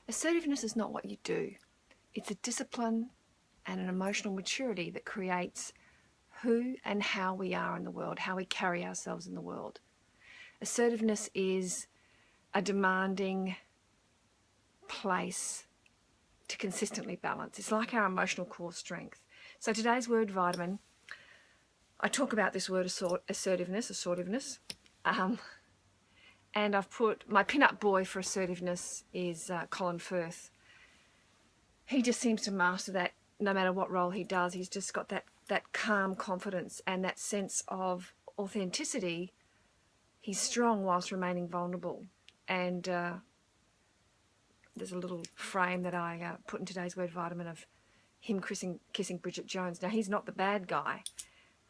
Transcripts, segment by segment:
Assertiveness is not what you do. It's a discipline and an emotional maturity that creates who and how we are in the world, how we carry ourselves in the world. Assertiveness is a demanding place to consistently balance. It's like our emotional core strength. So today's word vitamin, I talk about this word assertiveness, and I've put my pin-up boy for assertiveness is Colin Firth. He just seems to master that no matter what role he does. He's just got that calm confidence and that sense of authenticity. He's strong whilst remaining vulnerable. And there's a little frame that I put in today's word vitamin of him kissing Bridget Jones. Now, he's not the bad guy,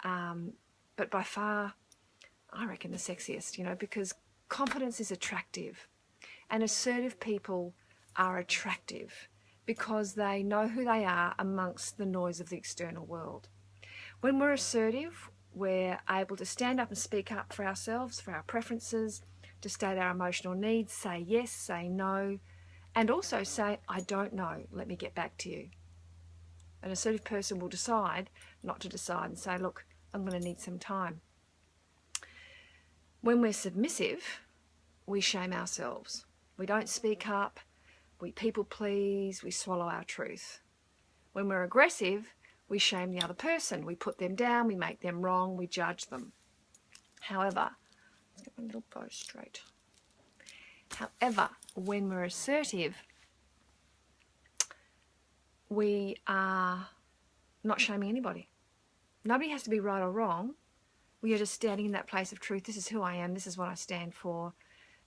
but by far, I reckon, the sexiest, because confidence is attractive, and assertive people are attractive because they know who they are amongst the noise of the external world. When we're assertive, we're able to stand up and speak up for ourselves, for our preferences, to state our emotional needs, say yes, say no, and also say, I don't know, let me get back to you. An assertive person will decide not to decide and say, look, I'm going to need some time. When we're submissive, we shame ourselves. We don't speak up, we people please, we swallow our truth. When we're aggressive, we shame the other person. We put them down, we make them wrong, we judge them. However, let's get my little bow straight. However, when we're assertive, we are not shaming anybody. Nobody has to be right or wrong. We are just standing in that place of truth. This is who I am. This is what I stand for.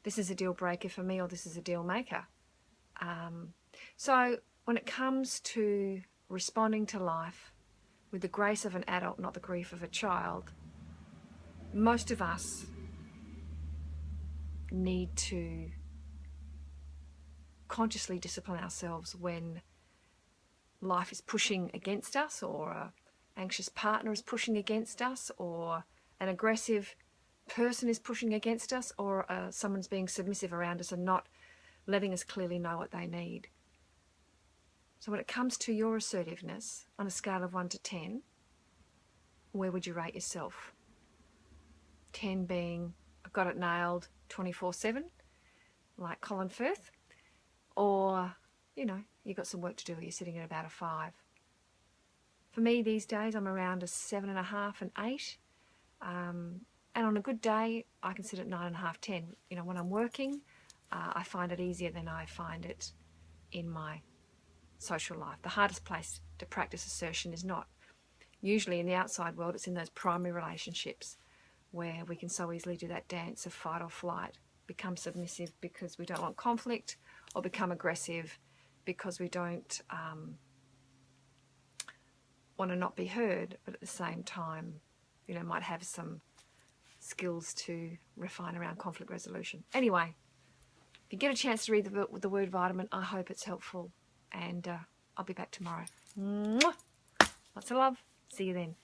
This is a deal breaker for me, or this is a deal maker. So when it comes to responding to life with the grace of an adult, not the grief of a child, most of us need to consciously discipline ourselves when life is pushing against us, or an anxious partner is pushing against us, or an aggressive person is pushing against us, or someone's being submissive around us and not letting us clearly know what they need. So when it comes to your assertiveness, on a scale of 1 to 10, where would you rate yourself? 10 being, I've got it nailed 24/7, like Colin Firth, or, you've got some work to do, you're sitting at about a 5. For me these days, I'm around a 7.5 and 8. And on a good day, I can sit at 9.5, 10. When I'm working, I find it easier than I find it in my social life. The hardest place to practice assertion is not usually in the outside world, it's in those primary relationships where we can so easily do that dance of fight or flight, become submissive because we don't want conflict, or become aggressive because we don't want to not be heard, but at the same time, might have some skills to refine around conflict resolution. Anyway, if you get a chance to read the word vitamin, I hope it's helpful, and I'll be back tomorrow. Mwah! Lots of love. See you then.